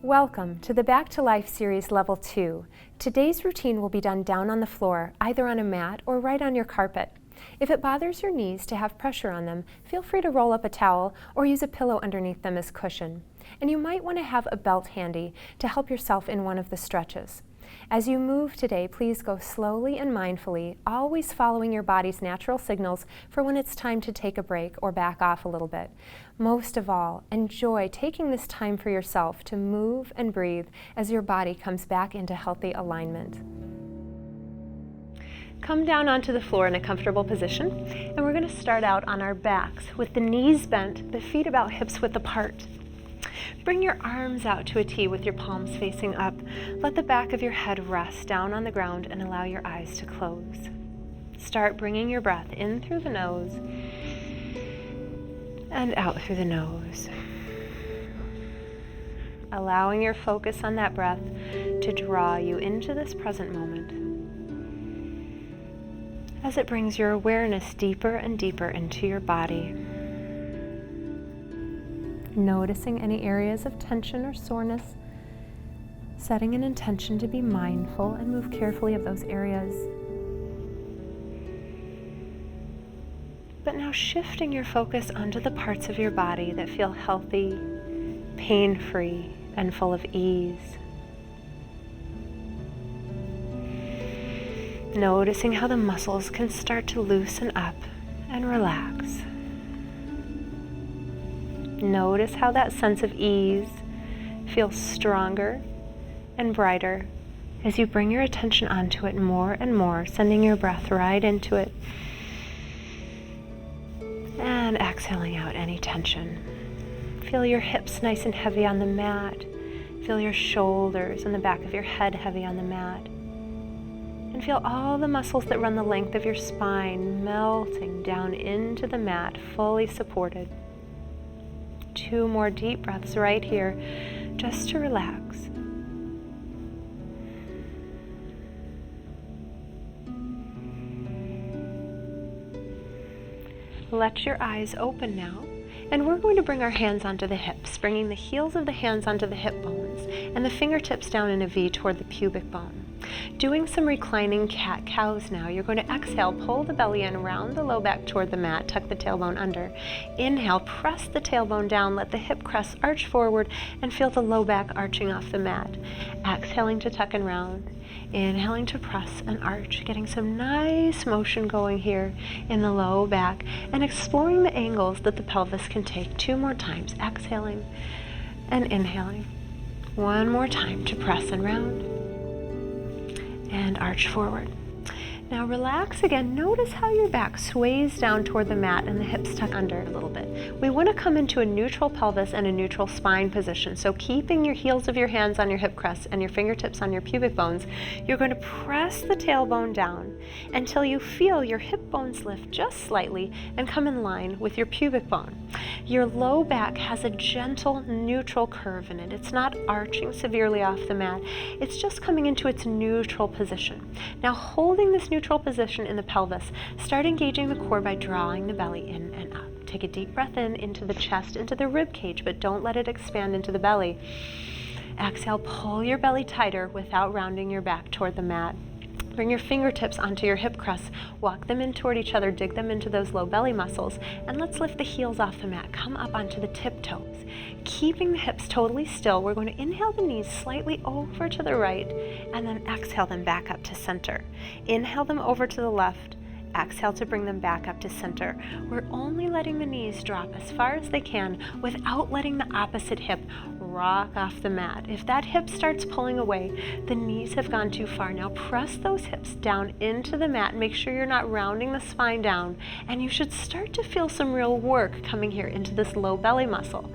Welcome to the Back to Life series level 2. Today's routine will be done down on the floor, either on a mat or right on your carpet. If it bothers your knees to have pressure on them, feel free to roll up a towel or use a pillow underneath them as cushion. And you might want to have a belt handy to help yourself in one of the stretches. As you move today, please go slowly and mindfully, always following your body's natural signals for when it's time to take a break or back off a little bit. Most of all, enjoy taking this time for yourself to move and breathe as your body comes back into healthy alignment. Come down onto the floor in a comfortable position, and we're going to start out on our backs with the knees bent, the feet about hips width apart. Bring your arms out to a T with your palms facing up. Let the back of your head rest down on the ground and allow your eyes to close. Start bringing your breath in through the nose and out through the nose. Allowing your focus on that breath to draw you into this present moment as it brings your awareness deeper and deeper into your body. Noticing any areas of tension or soreness, setting an intention to be mindful and move carefully of those areas. But now shifting your focus onto the parts of your body that feel healthy, pain-free, and full of ease. Noticing how the muscles can start to loosen up and relax. Notice how that sense of ease feels stronger and brighter as you bring your attention onto it more and more, sending your breath right into it and exhaling out any tension. Feel your hips nice and heavy on the mat. Feel your shoulders and the back of your head heavy on the mat. And feel all the muscles that run the length of your spine melting down into the mat, fully supported. 2 more deep breaths right here, just to relax. Let your eyes open now, and we're going to bring our hands onto the hips, bringing the heels of the hands onto the hip bones and the fingertips down in a V toward the pubic bone. Doing some reclining cat-cows now. You're going to exhale, pull the belly in, round the low back toward the mat, tuck the tailbone under. Inhale, press the tailbone down, let the hip crest arch forward, and feel the low back arching off the mat. Exhaling to tuck and round. Inhaling to press and arch, getting some nice motion going here in the low back, and exploring the angles that the pelvis can take. 2 more times, exhaling and inhaling. 1 more time to press and round. And arch forward. Now relax again. Notice how your back sways down toward the mat and the hips tuck under a little bit. We want to come into a neutral pelvis and a neutral spine position. So keeping your heels of your hands on your hip crests and your fingertips on your pubic bones, you're going to press the tailbone down until you feel your hip bones lift just slightly and come in line with your pubic bone. Your low back has a gentle neutral curve in it. It's not arching severely off the mat. It's just coming into its neutral position. Now holding this neutral position in the pelvis, start engaging the core by drawing the belly in and up. Take a deep breath in into the chest, into the rib cage, but don't let it expand into the belly. Exhale, pull your belly tighter without rounding your back toward the mat. Bring your fingertips onto your hip crests, walk them in toward each other, dig them into those low belly muscles, and let's lift the heels off the mat. Come up onto the tiptoes. Keeping the hips totally still, we're going to inhale the knees slightly over to the right, and then exhale them back up to center. Inhale them over to the left. Exhale to bring them back up to center. We're only letting the knees drop as far as they can without letting the opposite hip rock off the mat. If that hip starts pulling away, the knees have gone too far. Now press those hips down into the mat. Make sure you're not rounding the spine down, and you should start to feel some real work coming here into this low belly muscle.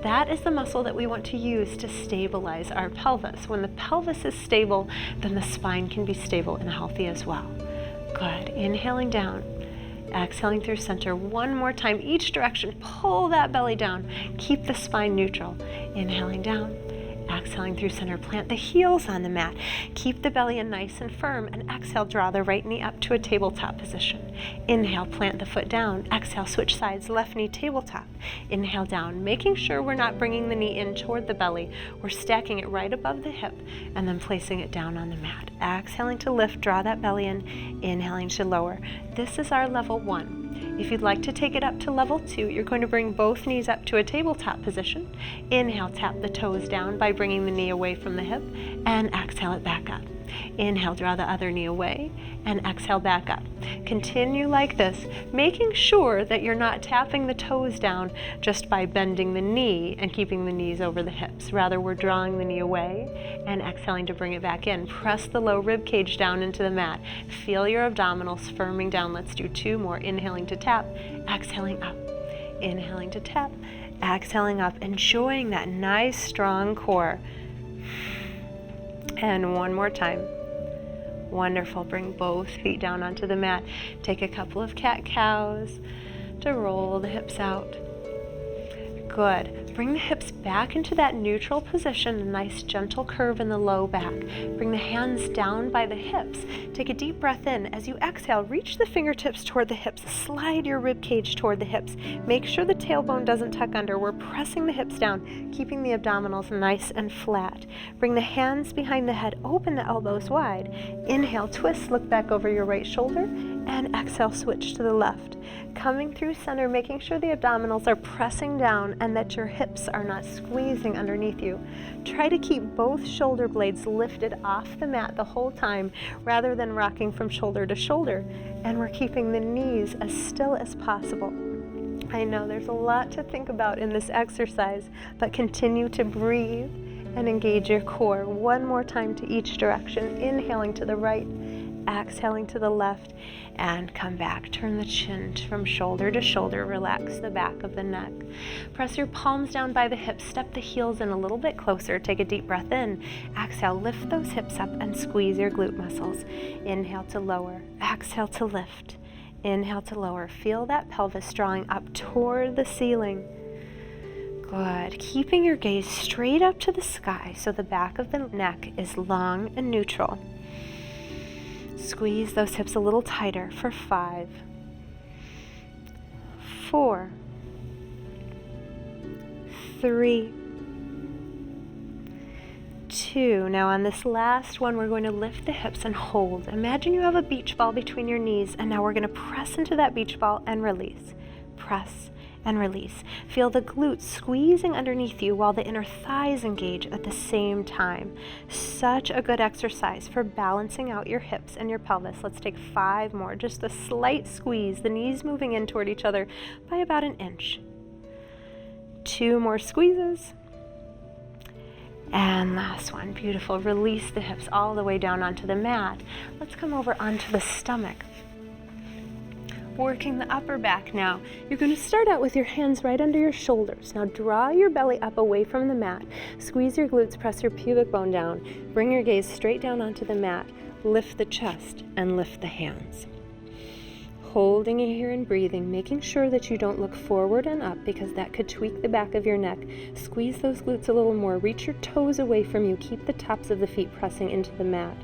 That is the muscle that we want to use to stabilize our pelvis. When the pelvis is stable, then the spine can be stable and healthy as well. Good. Inhaling down, exhaling through center. 1 more time, each direction. Pull that belly down. Keep the spine neutral. Inhaling down, exhaling through center, plant the heels on the mat. Keep the belly in nice and firm, and exhale, draw the right knee up to a tabletop position. Inhale, plant the foot down. Exhale, switch sides, left knee tabletop. Inhale down, making sure we're not bringing the knee in toward the belly. We're stacking it right above the hip and then placing it down on the mat. Exhaling to lift, draw that belly in. Inhaling to lower. This is our level 1. If you'd like to take it up to level 2, you're going to bring both knees up to a tabletop position. Inhale, tap the toes down by bringing the knee away from the hip, and exhale it back up. Inhale, draw the other knee away, and exhale back up. Continue like this, making sure that you're not tapping the toes down just by bending the knee and keeping the knees over the hips. Rather, we're drawing the knee away and exhaling to bring it back in. Press the low rib cage down into the mat. Feel your abdominals firming down. Let's do 2 more. Inhaling to tap, exhaling up. Inhaling to tap, exhaling up. Enjoying that nice, strong core. And one more time. Wonderful. Bring both feet down onto the mat. Take a couple of cat-cows to roll the hips out. Good. Bring the hips back into that neutral position, a nice gentle curve in the low back. Bring the hands down by the hips. Take a deep breath in. As you exhale, reach the fingertips toward the hips. Slide your rib cage toward the hips. Make sure the tailbone doesn't tuck under. We're pressing the hips down, keeping the abdominals nice and flat. Bring the hands behind the head. Open the elbows wide. Inhale, twist, look back over your right shoulder, and exhale, switch to the left. Coming through center, making sure the abdominals are pressing down and that your hips are not squeezing underneath you. Try to keep both shoulder blades lifted off the mat the whole time rather than rocking from shoulder to shoulder. And we're keeping the knees as still as possible. I know there's a lot to think about in this exercise, but continue to breathe and engage your core. One more time to each direction, inhaling to the right, exhaling to the left, and come back. Turn the chin from shoulder to shoulder. Relax the back of the neck. Press your palms down by the hips. Step the heels in a little bit closer. Take a deep breath in. Exhale, lift those hips up and squeeze your glute muscles. Inhale to lower. Exhale to lift. Inhale to lower. Feel that pelvis drawing up toward the ceiling. Good. Keeping your gaze straight up to the sky so the back of the neck is long and neutral. Squeeze those hips a little tighter for 5, 4, 3, 2. Now on this last one, we're going to lift the hips and hold. Imagine you have a beach ball between your knees, and now we're going to press into that beach ball and release. Press and release. Feel the glutes squeezing underneath you while the inner thighs engage at the same time. Such a good exercise for balancing out your hips and your pelvis. Let's take 5 more. Just a slight squeeze, the knees moving in toward each other by about an inch. 2 more squeezes. And last one. Beautiful. Release the hips all the way down onto the mat. Let's come over onto the stomach. Working the upper back now. You're going to start out with your hands right under your shoulders. Now draw your belly up away from the mat. Squeeze your glutes, press your pubic bone down. Bring your gaze straight down onto the mat. Lift the chest and lift the hands. Holding it here and breathing, making sure that you don't look forward and up because that could tweak the back of your neck. Squeeze those glutes a little more. Reach your toes away from you. Keep the tops of the feet pressing into the mat.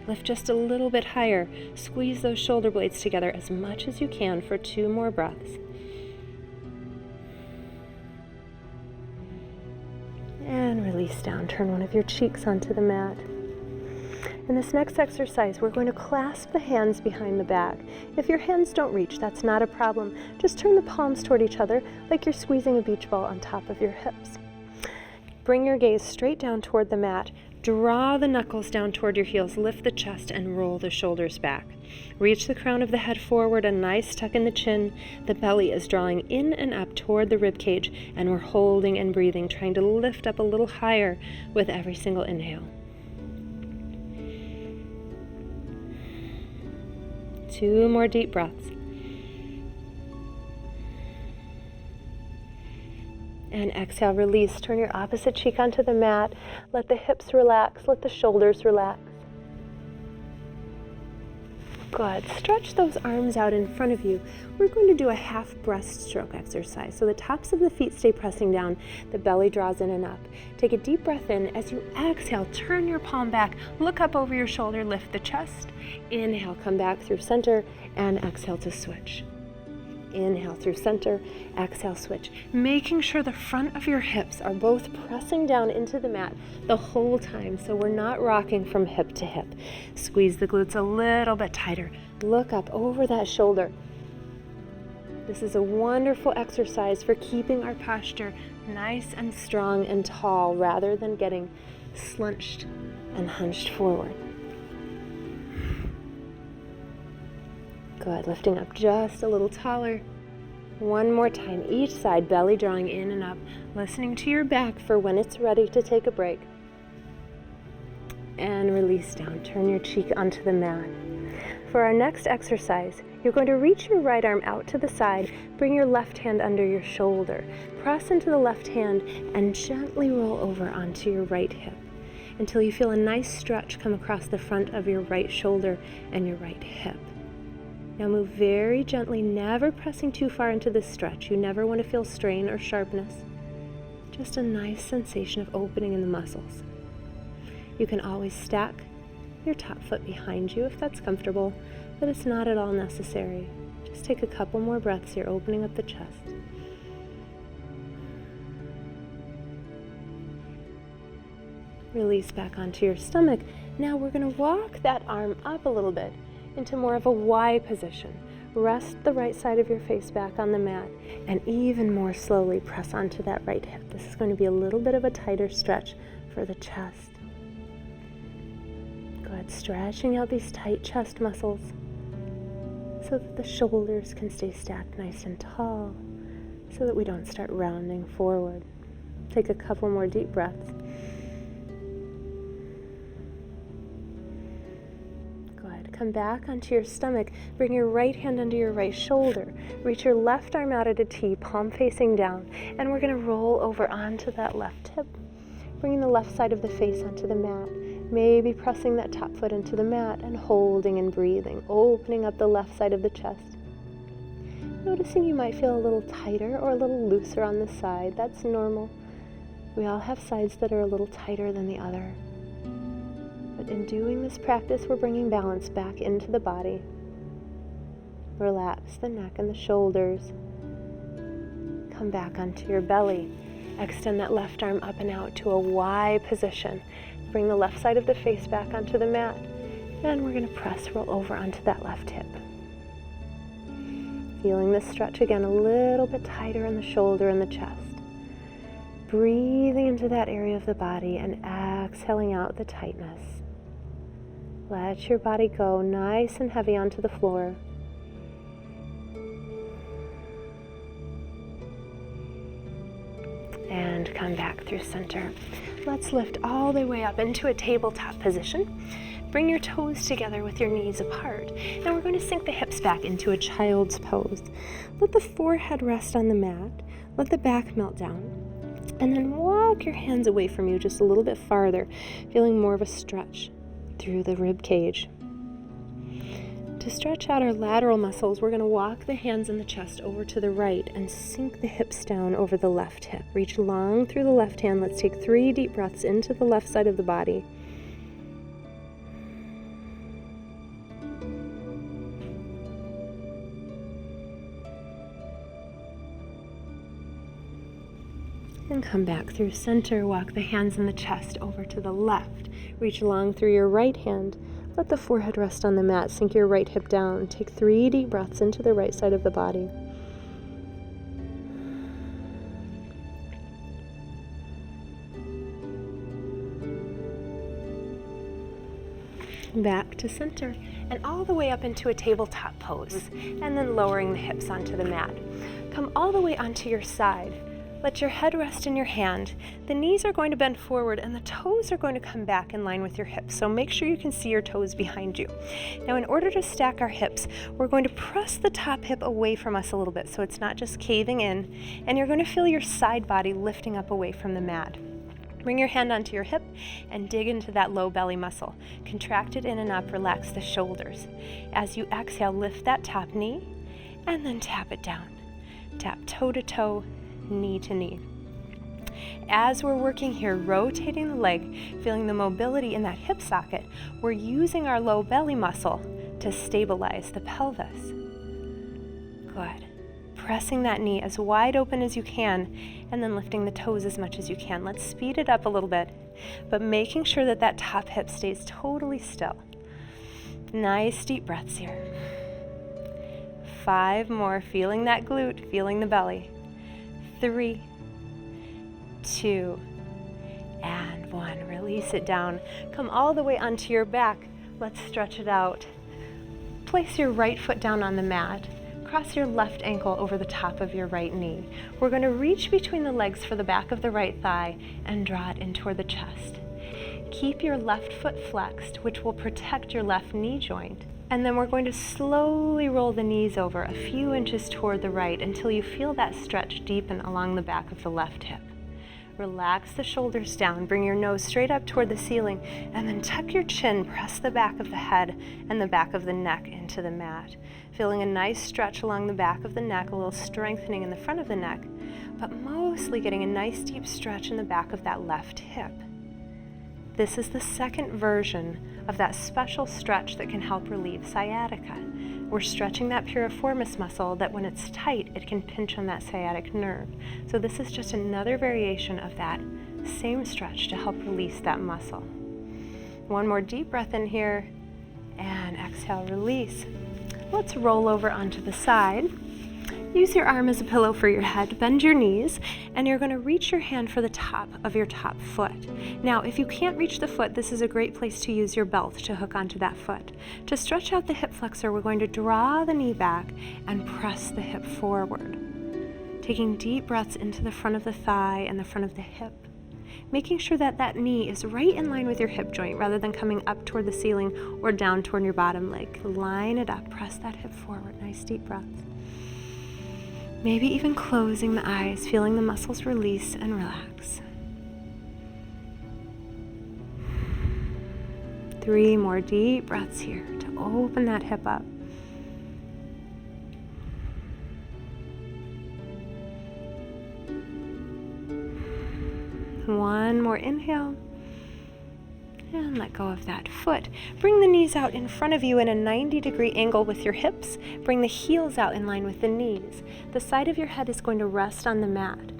Lift just a little bit higher. Squeeze those shoulder blades together as much as you can for 2 more breaths. And release down. Turn one of your cheeks onto the mat. In this next exercise, we're going to clasp the hands behind the back. If your hands don't reach, that's not a problem. Just turn the palms toward each other like you're squeezing a beach ball on top of your hips. Bring your gaze straight down toward the mat. Draw the knuckles down toward your heels, lift the chest, and roll the shoulders back. Reach the crown of the head forward, a nice tuck in the chin. The belly is drawing in and up toward the rib cage, and we're holding and breathing, trying to lift up a little higher with every single inhale. 2 more deep breaths. And exhale, release. Turn your opposite cheek onto the mat. Let the hips relax. Let the shoulders relax. Good. Stretch those arms out in front of you. We're going to do a half breaststroke exercise. So the tops of the feet stay pressing down, the belly draws in and up. Take a deep breath in. As you exhale, turn your palm back, look up over your shoulder, lift the chest. Inhale, come back through center, and exhale to switch. Inhale through center, exhale, switch. Making sure the front of your hips are both pressing down into the mat the whole time, so we're not rocking from hip to hip. Squeeze the glutes a little bit tighter. Look up over that shoulder. This is a wonderful exercise for keeping our posture nice and strong and tall rather than getting slunched and hunched forward. Good, lifting up just a little taller. One more time, each side, belly drawing in and up, listening to your back for when it's ready to take a break. And release down, turn your cheek onto the mat. For our next exercise, you're going to reach your right arm out to the side, bring your left hand under your shoulder, press into the left hand, and gently roll over onto your right hip until you feel a nice stretch come across the front of your right shoulder and your right hip. Now move very gently, never pressing too far into this stretch. You never want to feel strain or sharpness. Just a nice sensation of opening in the muscles. You can always stack your top foot behind you if that's comfortable, but it's not at all necessary. Just take a couple more breaths here, opening up the chest. Release back onto your stomach. Now we're going to walk that arm up a little bit into more of a Y position. Rest the right side of your face back on the mat and even more slowly press onto that right hip. This is going to be a little bit of a tighter stretch for the chest. Good, stretching out these tight chest muscles so that the shoulders can stay stacked nice and tall so that we don't start rounding forward. Take a couple more deep breaths. Come back onto your stomach. Bring your right hand under your right shoulder. Reach your left arm out at a T, palm facing down. And we're going to roll over onto that left hip. Bringing the left side of the face onto the mat. Maybe pressing that top foot into the mat and holding and breathing. Opening up the left side of the chest. Noticing you might feel a little tighter or a little looser on this side. That's normal. We all have sides that are a little tighter than the other. But in doing this practice, we're bringing balance back into the body. Relax the neck and the shoulders. Come back onto your belly. Extend that left arm up and out to a Y position. Bring the left side of the face back onto the mat. And we're going to press, roll over onto that left hip. Feeling this stretch again a little bit tighter in the shoulder and the chest. Breathing into that area of the body and exhaling out the tightness. Let your body go nice and heavy onto the floor. And come back through center. Let's lift all the way up into a tabletop position. Bring your toes together with your knees apart. And we're going to sink the hips back into a child's pose. Let the forehead rest on the mat. Let the back melt down. And then walk your hands away from you just a little bit farther, feeling more of a stretch through the rib cage. To stretch out our lateral muscles, we're going to walk the hands and the chest over to the right and sink the hips down over the left hip. Reach long through the left hand. Let's take 3 deep breaths into the left side of the body. And come back through center. Walk the hands and the chest over to the left. Reach long through your right hand. Let the forehead rest on the mat. Sink your right hip down. Take 3 deep breaths into the right side of the body. Back to center and all the way up into a tabletop pose, and then lowering the hips onto the mat. Come all the way onto your side. Let your head rest in your hand. The knees are going to bend forward and the toes are going to come back in line with your hips. So make sure you can see your toes behind you. Now, in order to stack our hips, we're going to press the top hip away from us a little bit so it's not just caving in. And you're going to feel your side body lifting up away from the mat. Bring your hand onto your hip and dig into that low belly muscle. Contract it in and up, relax the shoulders. As you exhale, lift that top knee and then tap it down. Tap toe to toe, knee to knee. As we're working here, rotating the leg, feeling the mobility in that hip socket, we're using our low belly muscle to stabilize the pelvis. Good. Pressing that knee as wide open as you can, and then lifting the toes as much as you can. Let's speed it up a little bit, but making sure that that top hip stays totally still. Nice deep breaths here. 5 more, feeling that glute, feeling the belly. 3, 2, and 1. Release it down. Come all the way onto your back. Let's stretch it out. Place your right foot down on the mat. Cross your left ankle over the top of your right knee. We're going to reach between the legs for the back of the right thigh and draw it in toward the chest. Keep your left foot flexed, which will protect your left knee joint. And then we're going to slowly roll the knees over a few inches toward the right until you feel that stretch deepen along the back of the left hip. Relax the shoulders down, bring your nose straight up toward the ceiling, and then tuck your chin, press the back of the head and the back of the neck into the mat. Feeling a nice stretch along the back of the neck, a little strengthening in the front of the neck, but mostly getting a nice deep stretch in the back of that left hip. This is the second version of that special stretch that can help relieve sciatica. We're stretching that piriformis muscle that when it's tight, it can pinch on that sciatic nerve. So this is just another variation of that same stretch to help release that muscle. One more deep breath in here, and exhale, release. Let's roll over onto the side. Use your arm as a pillow for your head, bend your knees, and you're going to reach your hand for the top of your top foot. Now, if you can't reach the foot, this is a great place to use your belt to hook onto that foot. To stretch out the hip flexor, we're going to draw the knee back and press the hip forward. Taking deep breaths into the front of the thigh and the front of the hip. Making sure that that knee is right in line with your hip joint rather than coming up toward the ceiling or down toward your bottom leg. Line it up, press that hip forward. Nice deep breaths. Maybe even closing the eyes, feeling the muscles release and relax. 3 more deep breaths here to open that hip up. One more inhale. And let go of that foot. Bring the knees out in front of you in a 90-degree angle with your hips. Bring the heels out in line with the knees. The side of your head is going to rest on the mat.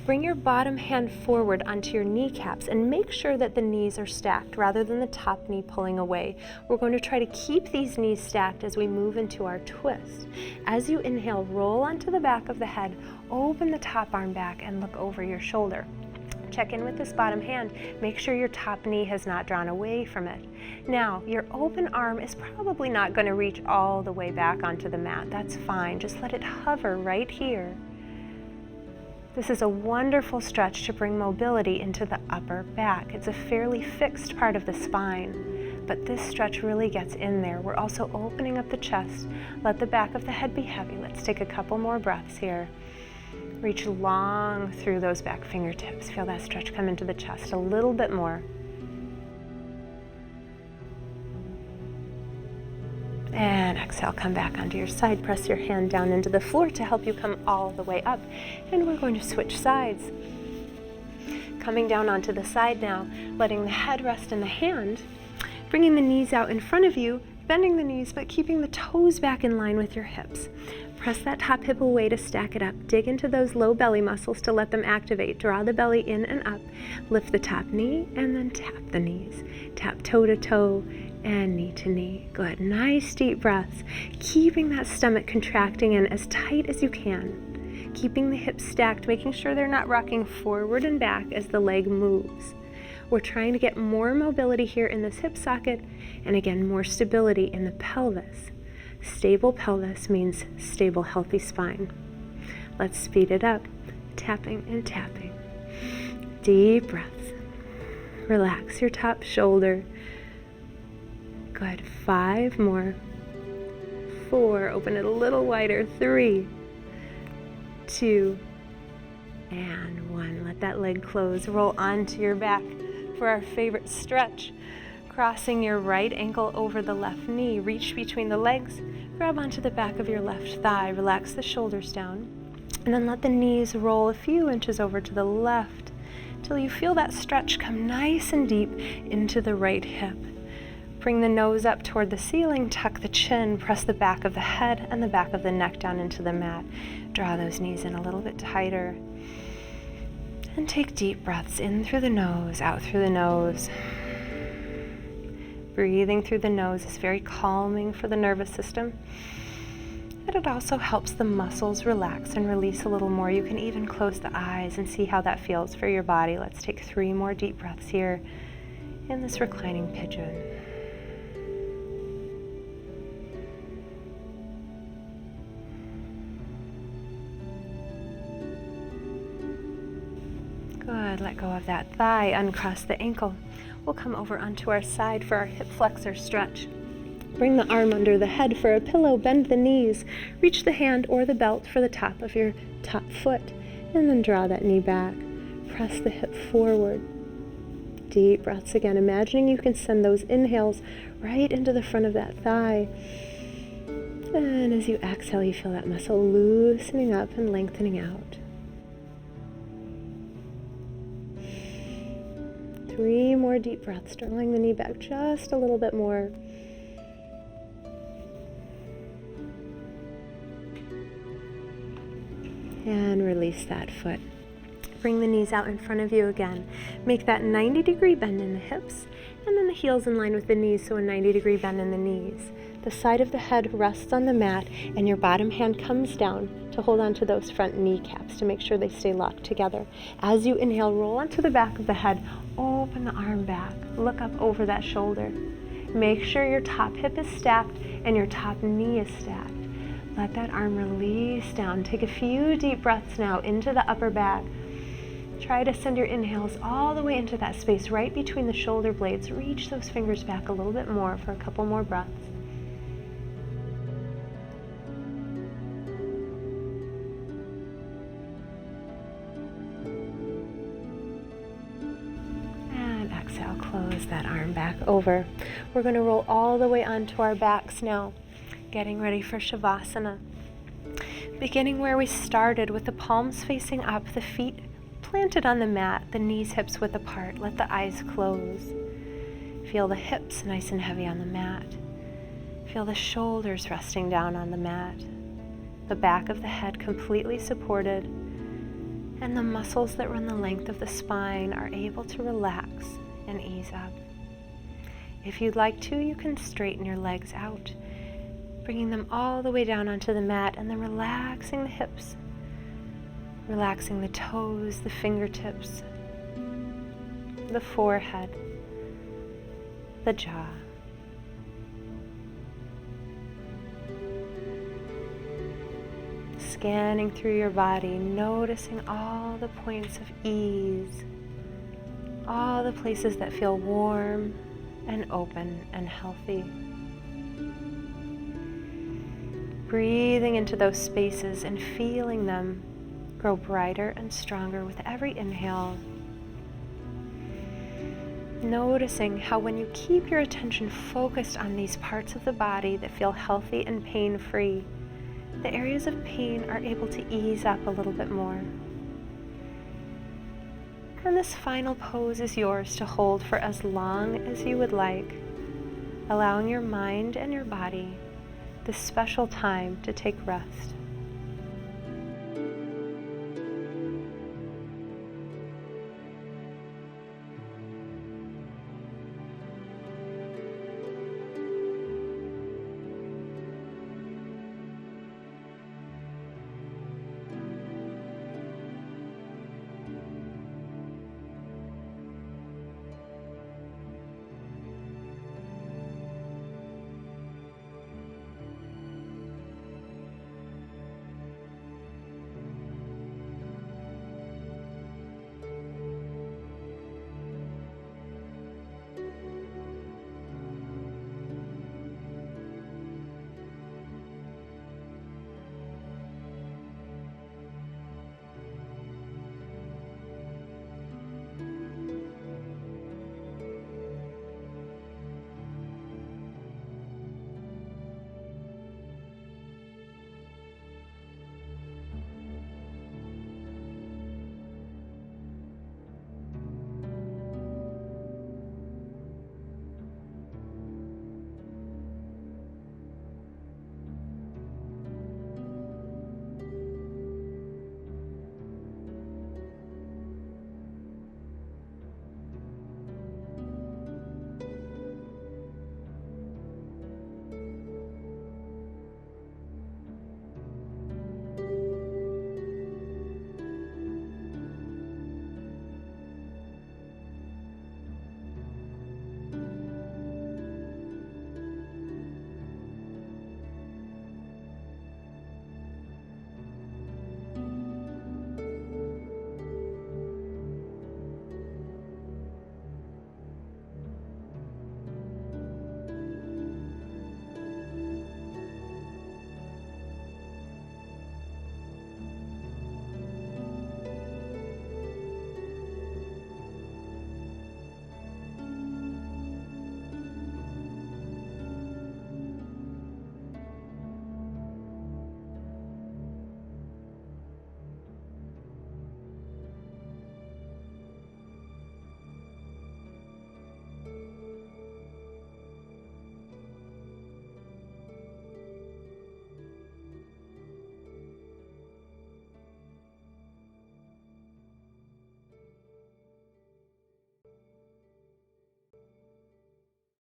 Bring your bottom hand forward onto your kneecaps and make sure that the knees are stacked rather than the top knee pulling away. We're going to try to keep these knees stacked as we move into our twist. As you inhale, roll onto the back of the head, open the top arm back and look over your shoulder. Check in with this bottom hand. Make sure your top knee has not drawn away from it. Now, your open arm is probably not going to reach all the way back onto the mat. That's fine. Just let it hover right here. This is a wonderful stretch to bring mobility into the upper back. It's a fairly fixed part of the spine, but this stretch really gets in there. We're also opening up the chest. Let the back of the head be heavy. Let's take a couple more breaths here. Reach long through those back fingertips. Feel that stretch come into the chest a little bit more. And exhale, come back onto your side. Press your hand down into the floor to help you come all the way up. And we're going to switch sides. Coming down onto the side now, letting the head rest in the hand, bringing the knees out in front of you, bending the knees but keeping the toes back in line with your hips. Press that top hip away to stack it up. Dig into those low belly muscles to let them activate. Draw the belly in and up. Lift the top knee and then tap the knees. Tap toe to toe and knee to knee. Good. Nice deep breaths. Keeping that stomach contracting in as tight as you can. Keeping the hips stacked, making sure they're not rocking forward and back as the leg moves. We're trying to get more mobility here in this hip socket and again more stability in the pelvis. Stable pelvis means stable, healthy spine. Let's speed it up. Tapping and tapping. Deep breaths. Relax your top shoulder. Good. 5 more. 4. Open it a little wider. 3, 2, And 1. Let that leg close. Roll onto your back for our favorite stretch. Crossing your right ankle over the left knee. Reach between the legs. Grab onto the back of your left thigh. Relax the shoulders down. And then let the knees roll a few inches over to the left till you feel that stretch come nice and deep into the right hip. Bring the nose up toward the ceiling, tuck the chin, press the back of the head and the back of the neck down into the mat. Draw those knees in a little bit tighter. And take deep breaths in through the nose, out through the nose. Breathing through the nose is very calming for the nervous system. And it also helps the muscles relax and release a little more. You can even close the eyes and see how that feels for your body. Let's take 3 more deep breaths here in this reclining pigeon. Good, let go of that thigh, uncross the ankle. We'll come over onto our side for our hip flexor stretch. Bring the arm under the head for a pillow, bend the knees, reach the hand or the belt for the top of your top foot, and then draw that knee back. Press the hip forward. Deep breaths again, imagining you can send those inhales right into the front of that thigh. And as you exhale, you feel that muscle loosening up and lengthening out. 3 more deep breaths, drawing the knee back just a little bit more. And release that foot. Bring the knees out in front of you again. Make that 90-degree bend in the hips, and then the heels in line with the knees, so a 90-degree bend in the knees. The side of the head rests on the mat, and your bottom hand comes down to hold on to those front kneecaps to make sure they stay locked together. As you inhale, roll onto the back of the head, open the arm back, look up over that shoulder. Make sure your top hip is stacked and your top knee is stacked. Let that arm release down. Take a few deep breaths now into the upper back. Try to send your inhales all the way into that space right between the shoulder blades. Reach those fingers back a little bit more for a couple more breaths. And exhale, close that arm back over. We're going to roll all the way onto our backs now. Getting ready for Shavasana. Beginning where we started with the palms facing up, the feet planted on the mat, the knees hips width apart. Let the eyes close. Feel the hips nice and heavy on the mat. Feel the shoulders resting down on the mat. The back of the head completely supported. And the muscles that run the length of the spine are able to relax and ease up. If you'd like to, you can straighten your legs out, bringing them all the way down onto the mat and then relaxing the hips, relaxing the toes, the fingertips, the forehead, the jaw. Scanning through your body, noticing all the points of ease, all the places that feel warm and open and healthy. Breathing into those spaces and feeling them grow brighter and stronger with every inhale. Noticing how when you keep your attention focused on these parts of the body that feel healthy and pain-free, the areas of pain are able to ease up a little bit more. And this final pose is yours to hold for as long as you would like, allowing your mind and your body this special time to take rest.